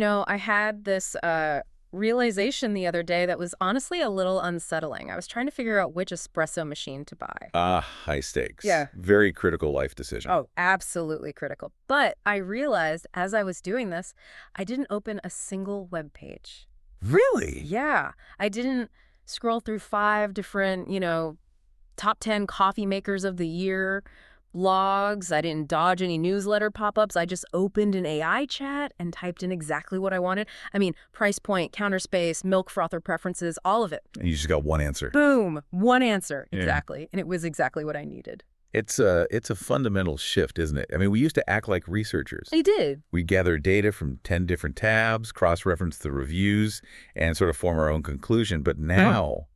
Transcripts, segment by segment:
I had this realization the other day that was honestly a little unsettling. I was trying to figure out which espresso machine to buy. Ah, high stakes. Yeah. Very critical life decision. Oh, absolutely critical. But I realized as I was doing this, I didn't open a single web page. Really? Yeah. I didn't scroll through 5 different, top 10 coffee makers of the year logs. I didn't dodge any newsletter pop-ups. I just opened an AI chat and typed in exactly what I wanted. I mean, price point, counter space, milk frother preferences, all of it. And you just got one answer. Boom. One answer. Yeah. Exactly. And it was exactly what I needed. It's a fundamental shift, isn't it? I mean, we used to act like researchers. I did. We gather data from 10 different tabs, cross-reference the reviews, and sort of form our own conclusion. But now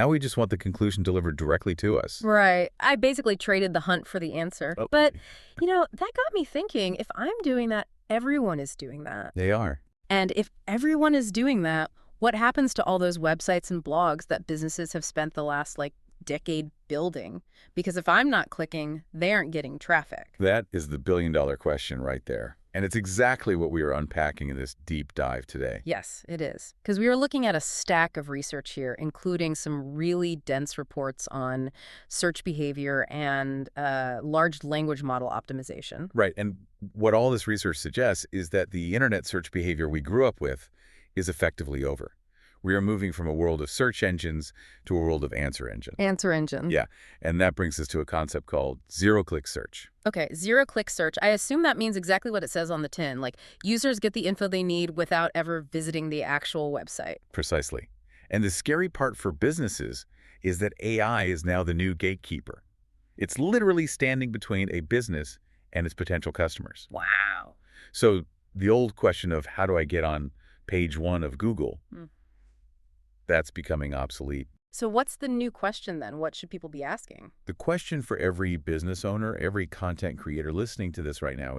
we just want the conclusion delivered directly to us. Right. I basically traded the hunt for the answer. Oh. But, that got me thinking, if I'm doing that, everyone is doing that. They are. And if everyone is doing that, what happens to all those websites and blogs that businesses have spent the last, decade building? Because if I'm not clicking, they aren't getting traffic. That is the billion-dollar question right there. And it's exactly what we are unpacking in this deep dive today. Yes, it is. Because we are looking at a stack of research here, including some really dense reports on search behavior and large language model optimization. Right. And what all this research suggests is that the internet search behavior we grew up with is effectively over. We are moving from a world of search engines to a world of answer engine. Answer engine. Yeah. And that brings us to a concept called zero-click search. Okay, zero-click search. I assume that means exactly what it says on the tin. Like, users get the info they need without ever visiting the actual website. Precisely. And the scary part for businesses is that AI is now the new gatekeeper. It's literally standing between a business and its potential customers. Wow. So the old question of how do I get on page 1 of Google, that's becoming obsolete. So what's the new question then? What should people be asking? The question for every business owner, every content creator listening to this right now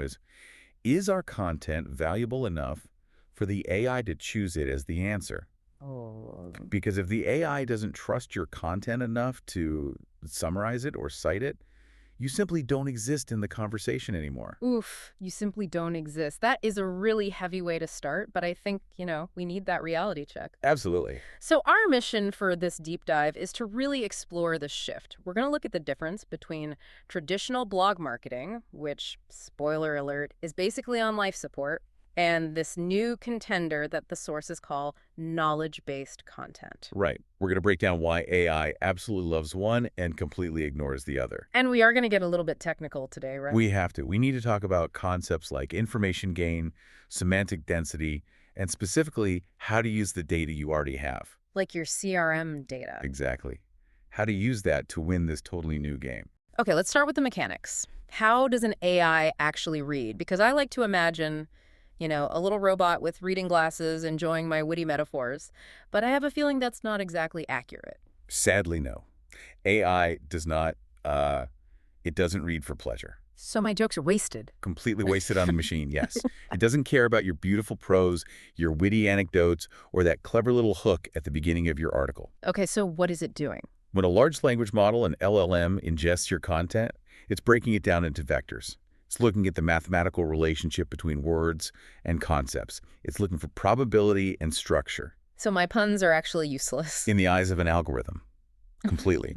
is our content valuable enough for the AI to choose it as the answer? Oh. Because if the AI doesn't trust your content enough to summarize it or cite it, you simply don't exist in the conversation anymore. Oof, you simply don't exist. That is a really heavy way to start, but I think, we need that reality check. Absolutely. So our mission for this deep dive is to really explore the shift. We're going to look at the difference between traditional blog marketing, which, spoiler alert, is basically on life support, and this new contender that the sources call knowledge-based content. Right. We're going to break down why AI absolutely loves one and completely ignores the other. And we are going to get a little bit technical today, right? We have to. We need to talk about concepts like information gain, semantic density, and specifically how to use the data you already have. Like your CRM data. Exactly. How to use that to win this totally new game. Okay, let's start with the mechanics. How does an AI actually read? Because I like to imagine a little robot with reading glasses enjoying my witty metaphors, but I have a feeling that's not exactly accurate. Sadly, no. AI does not, it doesn't read for pleasure. So my jokes are wasted. Completely wasted on the machine, yes. It doesn't care about your beautiful prose, your witty anecdotes, or that clever little hook at the beginning of your article. Okay, so what is it doing? When a large language model, an LLM, ingests your content, it's breaking it down into vectors. It's looking at the mathematical relationship between words and concepts. It's looking for probability and structure. So my puns are actually useless. In the eyes of an algorithm. Completely.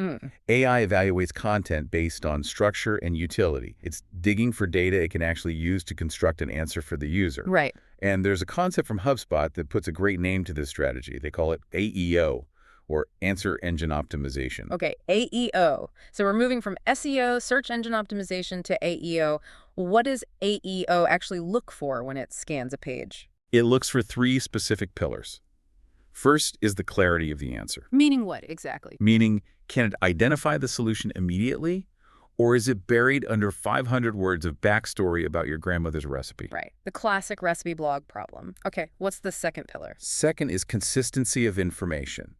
AI evaluates content based on structure and utility. It's digging for data it can actually use to construct an answer for the user. Right. And there's a concept from HubSpot that puts a great name to this strategy. They call it AEO, or Answer Engine Optimization. Okay, AEO. So we're moving from SEO, search engine optimization, to AEO. What does AEO actually look for when it scans a page? It looks for 3 specific pillars. First is the clarity of the answer. Meaning what, exactly? Meaning, can it identify the solution immediately, or is it buried under 500 words of backstory about your grandmother's recipe? Right, the classic recipe blog problem. Okay, what's the second pillar? Second is consistency of information.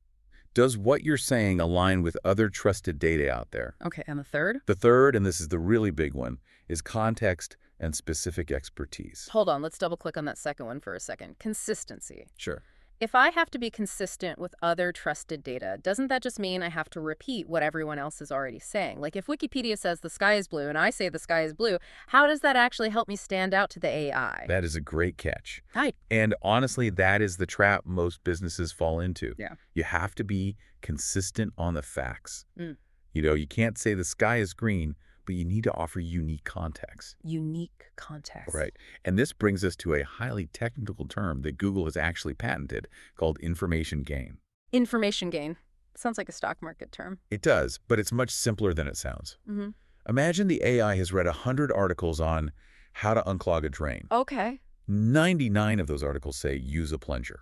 Does what you're saying align with other trusted data out there? Okay, and the third? The third, and this is the really big one, is context and specific expertise. Hold on, let's double click on that second one for a second. Consistency. Sure. If I have to be consistent with other trusted data, doesn't that just mean I have to repeat what everyone else is already saying? Like if Wikipedia says the sky is blue and I say the sky is blue, how does that actually help me stand out to the AI? That is a great catch. Right. And honestly, that is the trap most businesses fall into. Yeah. You have to be consistent on the facts. Mm. You can't say the sky is green, but you need to offer unique context. Unique context. Right. And this brings us to a highly technical term that Google has actually patented called information gain. Information gain. Sounds like a stock market term. It does, but it's much simpler than it sounds. Mm-hmm. Imagine the AI has read 100 articles on how to unclog a drain. Okay. 99 of those articles say use a plunger.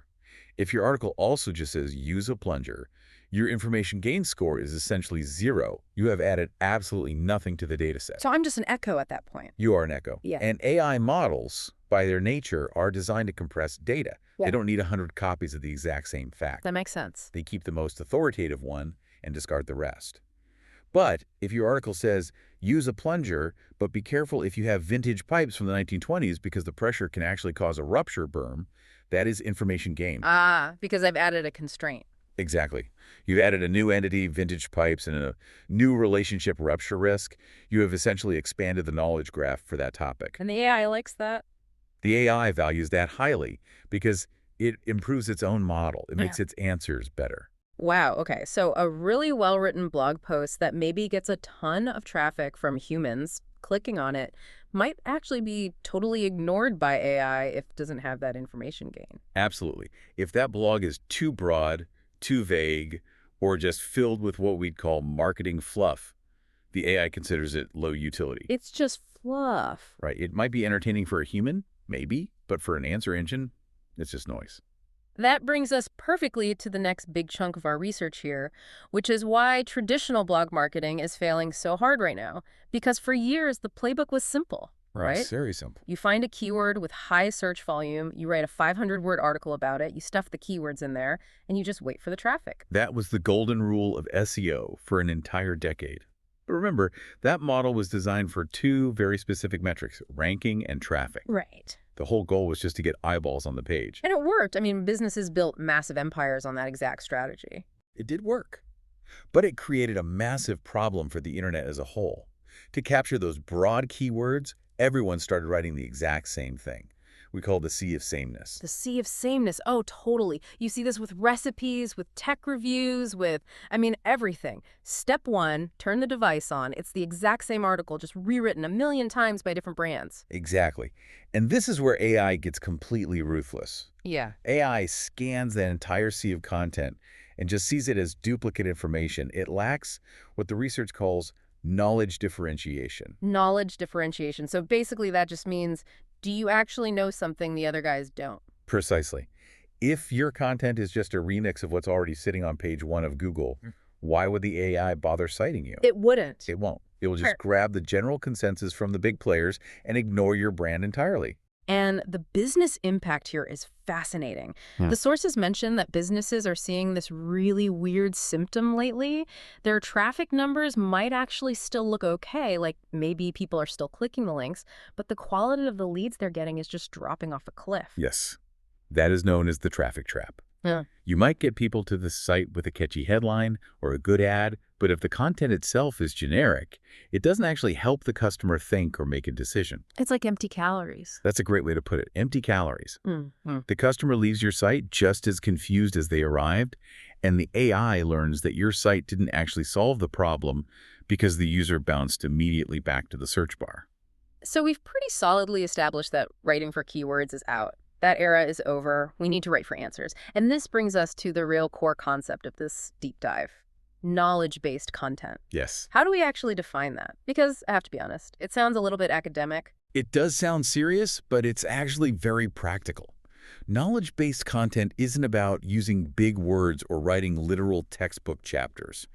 If your article also just says use a plunger, your information gain score is essentially 0. You have added absolutely nothing to the data set. So I'm just an echo at that point. You are an echo. Yeah. And AI models, by their nature, are designed to compress data. Yeah. They don't need 100 copies of the exact same fact. That makes sense. They keep the most authoritative one and discard the rest. But if your article says, use a plunger, but be careful if you have vintage pipes from the 1920s because the pressure can actually cause a rupture berm, that is information gain. Ah, because I've added a constraint. Exactly. You've added a new entity, vintage pipes, and a new relationship rupture risk. You have essentially expanded the knowledge graph for that topic. And the AI likes that? The AI values that highly because it improves its own model. It makes its answers better. Wow, okay. So a really well-written blog post that maybe gets a ton of traffic from humans clicking on it might actually be totally ignored by AI if it doesn't have that information gain. Absolutely. If that blog is too broad, too vague, or just filled with what we'd call marketing fluff, the AI considers it low utility. It's just fluff. Right. It might be entertaining for a human, maybe, but for an answer engine, it's just noise. That brings us perfectly to the next big chunk of our research here, which is why traditional blog marketing is failing so hard right now. Because for years, the playbook was simple, right? Very simple. You find a keyword with high search volume, you write a 500-word article about it, you stuff the keywords in there, and you just wait for the traffic. That was the golden rule of SEO for an entire decade. But remember, that model was designed for two very specific metrics, ranking and traffic. Right. The whole goal was just to get eyeballs on the page. And it worked. I mean, businesses built massive empires on that exact strategy. It did work. But it created a massive problem for the internet as a whole. To capture those broad keywords, everyone started writing the exact same thing. We call it the sea of sameness. The sea of sameness. Oh, totally. You see this with recipes, with tech reviews, everything. Step 1, turn the device on. It's the exact same article, just rewritten a million times by different brands. Exactly. And this is where AI gets completely ruthless. Yeah. AI scans that entire sea of content and just sees it as duplicate information. It lacks what the research calls knowledge differentiation. Knowledge differentiation. So basically that just means, do you actually know something the other guys don't? Precisely. If your content is just a remix of what's already sitting on page 1 of Google, why would the AI bother citing you? It wouldn't. It won't. It will just grab the general consensus from the big players and ignore your brand entirely. And the business impact here is fascinating. The sources mention that businesses are seeing this really weird symptom lately. Their traffic numbers might actually still look okay, like maybe people are still clicking the links, but the quality of the leads they're getting is just dropping off a cliff. Yes. That is known as the traffic trap. Yeah. You might get people to the site with a catchy headline or a good ad, but if the content itself is generic, it doesn't actually help the customer think or make a decision. It's like empty calories. That's a great way to put it. Empty calories. Mm-hmm. The customer leaves your site just as confused as they arrived, and the AI learns that your site didn't actually solve the problem because the user bounced immediately back to the search bar. So we've pretty solidly established that writing for keywords is out. That era is over. We need to write for answers. And this brings us to the real core concept of this deep dive. Knowledge-based content. Yes. How do we actually define that? Because, I have to be honest, it sounds a little bit academic. It does sound serious, but it's actually very practical. Knowledge-based content isn't about using big words or writing literal textbook chapters.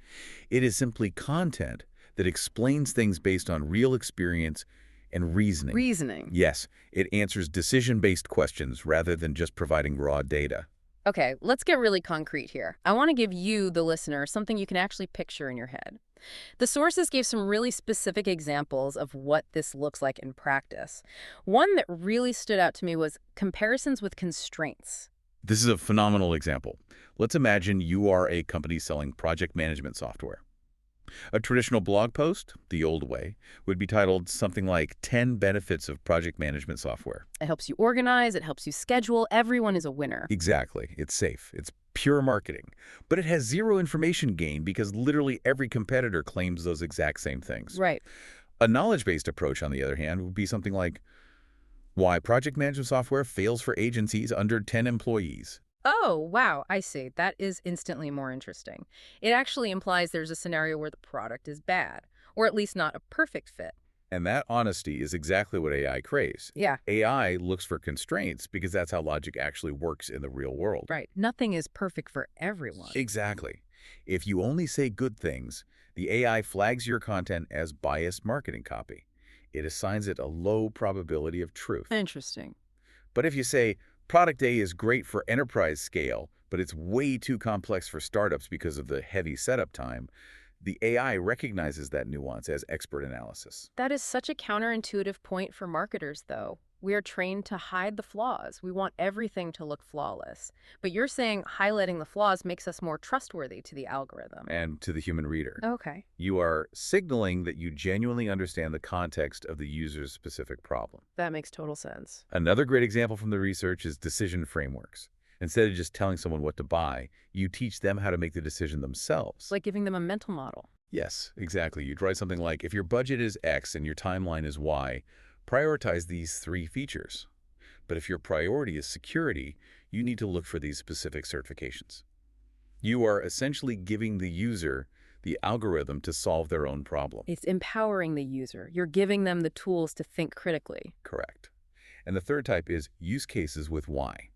It is simply content that explains things based on real experience and reasoning. Reasoning. Yes, it answers decision-based questions rather than just providing raw data. Okay, let's get really concrete here. I want to give you, the listener, something you can actually picture in your head. The sources gave some really specific examples of what this looks like in practice. One that really stood out to me was comparisons with constraints. This is a phenomenal example. Let's imagine you are a company selling project management software. A traditional blog post, the old way, would be titled something like 10 Benefits of Project Management Software. It helps you organize, it helps you schedule. Everyone is a winner. Exactly. It's safe. It's pure marketing. But it has zero information gain because literally every competitor claims those exact same things. Right. A knowledge-based approach, on the other hand, would be something like why project management software fails for agencies under 10 employees. Oh, wow, I see. That is instantly more interesting. It actually implies there's a scenario where the product is bad, or at least not a perfect fit. And that honesty is exactly what AI craves. Yeah, AI looks for constraints because that's how logic actually works in the real world. right. Nothing is perfect for everyone. Exactly. If you only say good things, the AI flags your content as biased marketing copy. It assigns it a low probability of truth. Interesting. But if you say, product A is great for enterprise scale, but it's way too complex for startups because of the heavy setup time, the AI recognizes that nuance as expert analysis. That is such a counterintuitive point for marketers, though. We are trained to hide the flaws. We want everything to look flawless. But you're saying highlighting the flaws makes us more trustworthy to the algorithm. And to the human reader, Okay. you are signaling that you genuinely understand the context of the user's specific problem. That makes total sense. Another great example from the research is decision frameworks. Instead of just telling someone what to buy, you teach them how to make the decision themselves. It's like giving them a mental model. Yes, exactly. You'd write something like, if your budget is X and your timeline is Y, prioritize these 3 features. But if your priority is security, you need to look for these specific certifications. You are essentially giving the user the algorithm to solve their own problem. It's empowering the user. You're giving them the tools to think critically. Correct. And the third type is use cases with why.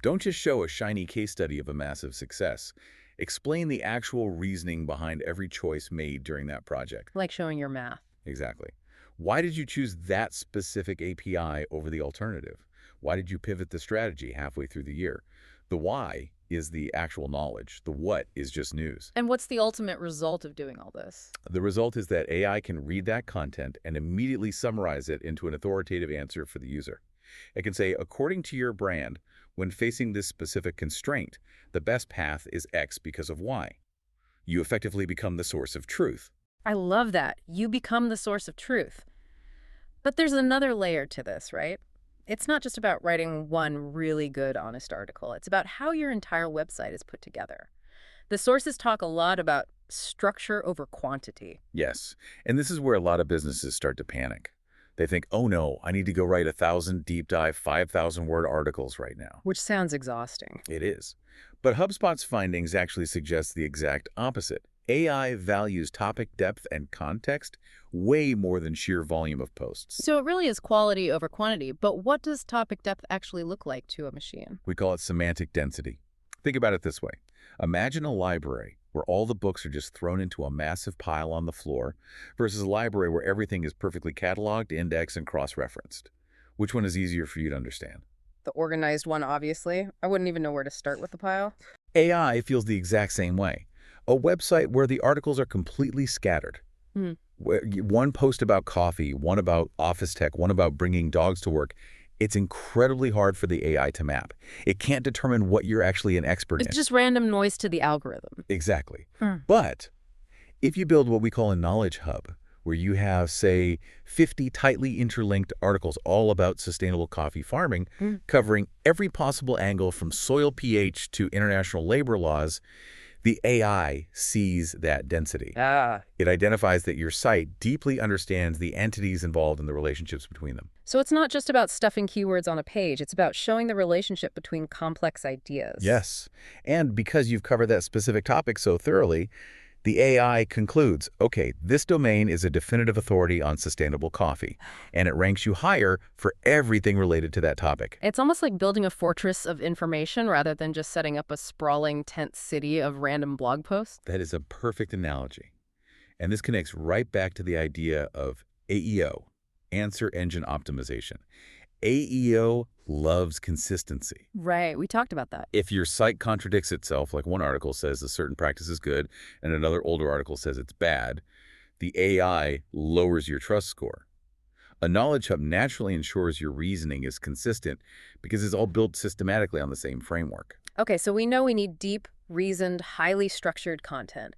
Don't just show a shiny case study of a massive success. Explain the actual reasoning behind every choice made during that project. Like showing your math. Exactly. Why did you choose that specific API over the alternative? Why did you pivot the strategy halfway through the year? The why is the actual knowledge. The what is just news. And what's the ultimate result of doing all this? The result is that AI can read that content and immediately summarize it into an authoritative answer for the user. It can say, according to your brand, when facing this specific constraint, the best path is X because of Y. You effectively become the source of truth. I love that. You become the source of truth. But there's another layer to this, right? It's not just about writing one really good, honest article. It's about how your entire website is put together. The sources talk a lot about structure over quantity. Yes, and this is where a lot of businesses start to panic. They think, oh no, I need to go write 1,000 deep dive, 5,000-word articles right now. Which sounds exhausting. It is. But HubSpot's findings actually suggest the exact opposite. AI values topic depth and context way more than sheer volume of posts. So it really is quality over quantity, but what does topic depth actually look like to a machine? We call it semantic density. Think about it this way. Imagine a library where all the books are just thrown into a massive pile on the floor versus a library where everything is perfectly cataloged, indexed, and cross-referenced. Which one is easier for you to understand? The organized one, obviously. I wouldn't even know where to start with the pile. AI feels the exact same way. A website where the articles are completely scattered. One post about coffee, one about office tech, one about bringing dogs to work. It's incredibly hard for the AI to map. It can't determine what you're actually an expert in. It's just random noise to the algorithm. Exactly. But if you build what we call a knowledge hub, where you have, say, 50 tightly interlinked articles all about sustainable coffee farming, covering every possible angle from soil pH to international labor laws, the AI sees that density. It identifies that your site deeply understands the entities involved in the relationships between them. So it's not just about stuffing keywords on a page. It's about showing the relationship between complex ideas. Yes. And because you've covered that specific topic so thoroughly, the AI concludes, okay, this domain is a definitive authority on sustainable coffee, and it ranks you higher for everything related to that topic. It's almost like building a fortress of information rather than just setting up a sprawling tent city of random blog posts. That is a perfect analogy. And this connects right back to the idea of AEO, answer engine optimization. AEO loves consistency. Right, we talked about that. If your site contradicts itself, like one article says a certain practice is good and another older article says it's bad, the AI lowers your trust score. A knowledge hub naturally ensures your reasoning is consistent because it's all built systematically on the same framework. Okay, so we know we need deep, reasoned, highly structured content.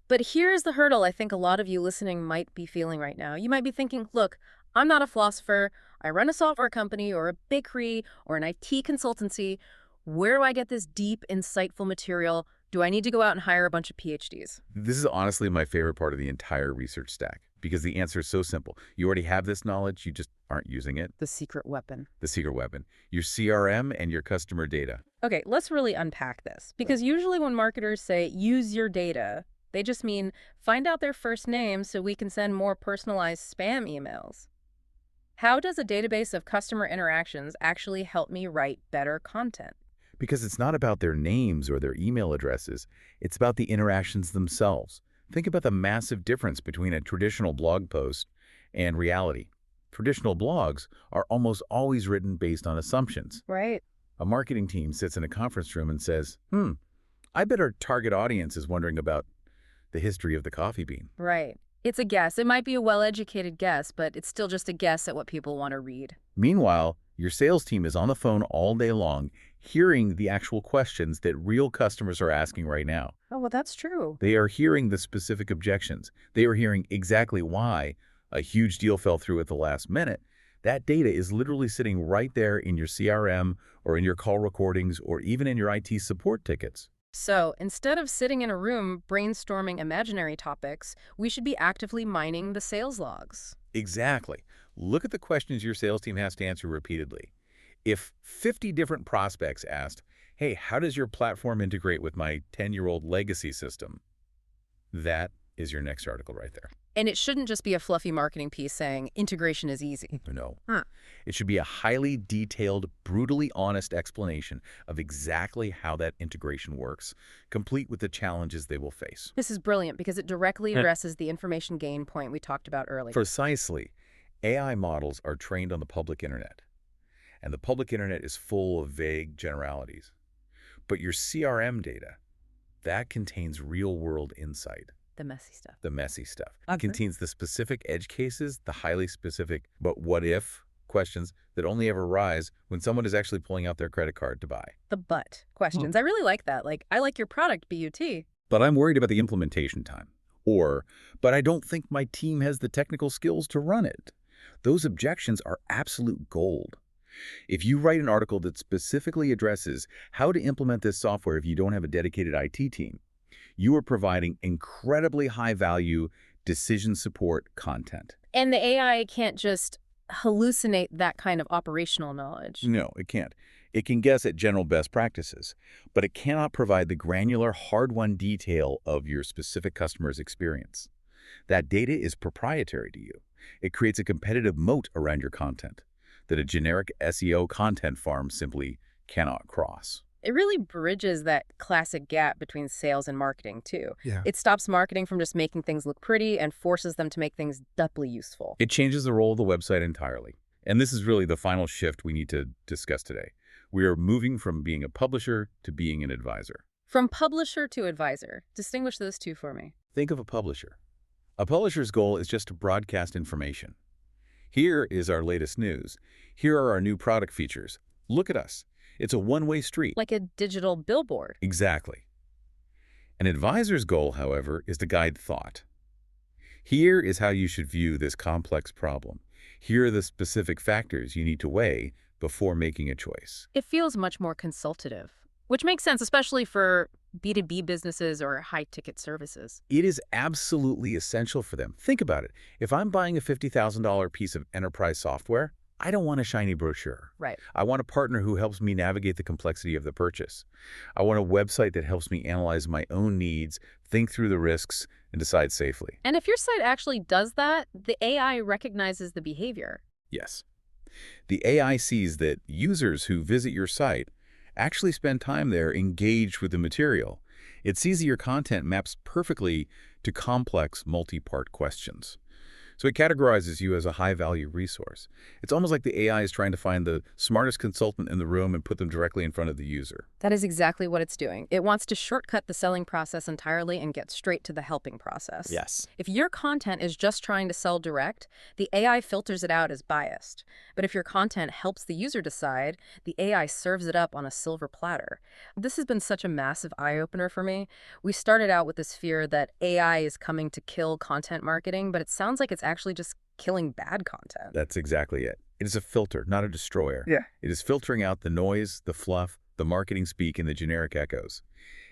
But here's the hurdle I think a lot of you listening might be feeling right now. You might be thinking, look, I'm not a philosopher. I run a software company or a bakery or an IT consultancy. Where do I get this deep, insightful material? Do I need to go out and hire a bunch of PhDs? This is honestly my favorite part of the entire research stack because the answer is so simple. You already have this knowledge, you just aren't using it. The secret weapon. The secret weapon, your CRM and your customer data. Okay, let's really unpack this. Because usually when marketers say, use your data, they just mean find out their first name so we can send more personalized spam emails. How does a database of customer interactions actually help me write better content? Because it's not about their names or their email addresses, it's about the interactions themselves. Think about the massive difference between a traditional blog post and reality. Traditional blogs are almost always written based on assumptions. Right. A marketing team sits in a conference room and says, I bet our target audience is wondering about the history of the coffee bean. Right. It's a guess. It might be a well-educated guess, but it's still just a guess at what people want to read. Meanwhile, your sales team is on the phone all day long, hearing the actual questions that real customers are asking right now. Oh, well, that's true. They are hearing the specific objections. They are hearing exactly why a huge deal fell through at the last minute. That data is literally sitting right there in your CRM or in your call recordings or even in your IT support tickets. So instead of sitting in a room brainstorming imaginary topics, we should be actively mining the sales logs. Exactly. Look at the questions your sales team has to answer repeatedly. If 50 different prospects asked, hey, how does your platform integrate with my 10-year-old legacy system? That is your next article right there. And it shouldn't just be a fluffy marketing piece saying integration is easy. No. Huh. It should be a highly detailed, brutally honest explanation of exactly how that integration works, complete with the challenges they will face. This is brilliant because it directly addresses the information gain point we talked about earlier. Precisely. AI models are trained on the public internet, and the public internet is full of vague generalities. But your CRM data, that contains real-world insight. The messy stuff. The messy stuff. Okay. It contains the specific edge cases, the highly specific but what-if questions that only ever arise when someone is actually pulling out their credit card to buy. The but questions. I really like that. Like, I like your product, BUT. But I'm worried about the implementation time. Or, but I don't think my team has the technical skills to run it. Those objections are absolute gold. If you write an article that specifically addresses how to implement this software if you don't have a dedicated IT team, you are providing incredibly high-value decision support content. And the AI can't just hallucinate that kind of operational knowledge. No, it can't. It can guess at general best practices, but it cannot provide the granular, hard-won detail of your specific customer's experience. That data is proprietary to you. It creates a competitive moat around your content that a generic SEO content farm simply cannot cross. It really bridges that classic gap between sales and marketing, too. Yeah. It stops marketing from just making things look pretty and forces them to make things doubly useful. It changes the role of the website entirely. And this is really the final shift we need to discuss today. We are moving from being a publisher to being an advisor. From publisher to advisor. Distinguish those two for me. Think of a publisher. A publisher's goal is just to broadcast information. Here is our latest news. Here are our new product features. Look at us. It's a one-way street. Like a digital billboard. Exactly. An advisor's goal, however, is to guide thought. Here is how you should view this complex problem. Here are the specific factors you need to weigh before making a choice. It feels much more consultative, which makes sense, especially for B2B businesses or high-ticket services. It is absolutely essential for them. Think about it. If I'm buying a $50,000 piece of enterprise software, I don't want a shiny brochure. Right. I want a partner who helps me navigate the complexity of the purchase. I want a website that helps me analyze my own needs, think through the risks, and decide safely. And if your site actually does that, the AI recognizes the behavior. Yes. The AI sees that users who visit your site actually spend time there engaged with the material. It sees that your content maps perfectly to complex multi-part questions. So it categorizes you as a high-value resource. It's almost like the AI is trying to find the smartest consultant in the room and put them directly in front of the user. That is exactly what it's doing. It wants to shortcut the selling process entirely and get straight to the helping process. Yes. If your content is just trying to sell direct, the AI filters it out as biased. But if your content helps the user decide, the AI serves it up on a silver platter. This has been such a massive eye-opener for me. We started out with this fear that AI is coming to kill content marketing, but it sounds like it's actually just killing bad content. That's exactly it. It is a filter, not a destroyer. Yeah. It is filtering out the noise, the fluff, the marketing speak, and the generic echoes.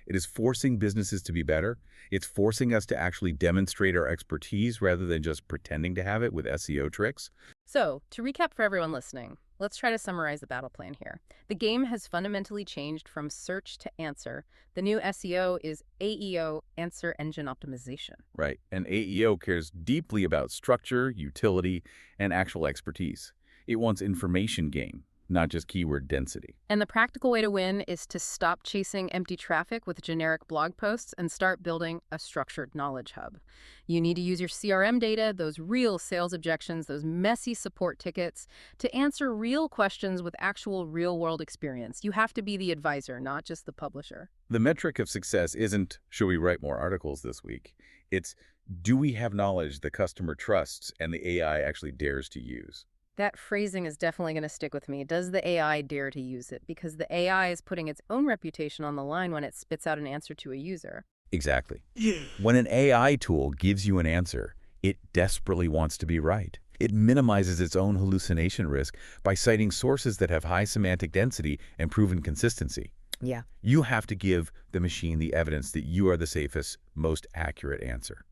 It is forcing businesses to be better. It's forcing us to actually demonstrate our expertise rather than just pretending to have it with SEO tricks. So, to recap for everyone listening, let's try to summarize the battle plan here. The game has fundamentally changed from search to answer. The new SEO is AEO, Answer Engine Optimization. Right. And AEO cares deeply about structure, utility, and actual expertise. It wants information gain, not just keyword density. And the practical way to win is to stop chasing empty traffic with generic blog posts and start building a structured knowledge hub. You need to use your CRM data, those real sales objections, those messy support tickets, to answer real questions with actual real-world experience. You have to be the advisor, not just the publisher. The metric of success isn't, should we write more articles this week? It's, do we have knowledge the customer trusts and the AI actually dares to use? That phrasing is definitely going to stick with me. Does the AI dare to use it? Because the AI is putting its own reputation on the line when it spits out an answer to a user. Exactly. When an AI tool gives you an answer, it desperately wants to be right. It minimizes its own hallucination risk by citing sources that have high semantic density and proven consistency. Yeah. You have to give the machine the evidence that you are the safest, most accurate answer.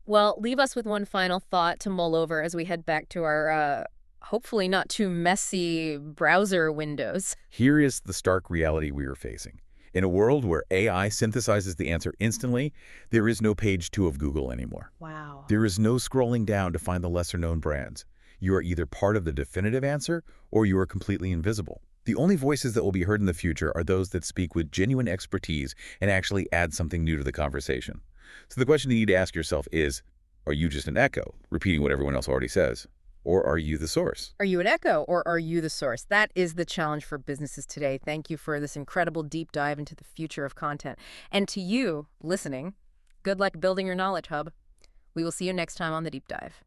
Well, leave us with one final thought to mull over as we head back to our hopefully not too messy browser windows. Here is the stark reality we are facing. In a world where AI synthesizes the answer instantly, there is no page 2 of Google anymore. Wow. There is no scrolling down to find the lesser-known brands. You are either part of the definitive answer or you are completely invisible. The only voices that will be heard in the future are those that speak with genuine expertise and actually add something new to the conversation. So the question you need to ask yourself is, are you just an echo, repeating what everyone else already says? Or are you the source? Are you an echo or are you the source? That is the challenge for businesses today. Thank you for this incredible deep dive into the future of content. And to you, listening, good luck building your knowledge hub. We will see you next time on The Deep Dive.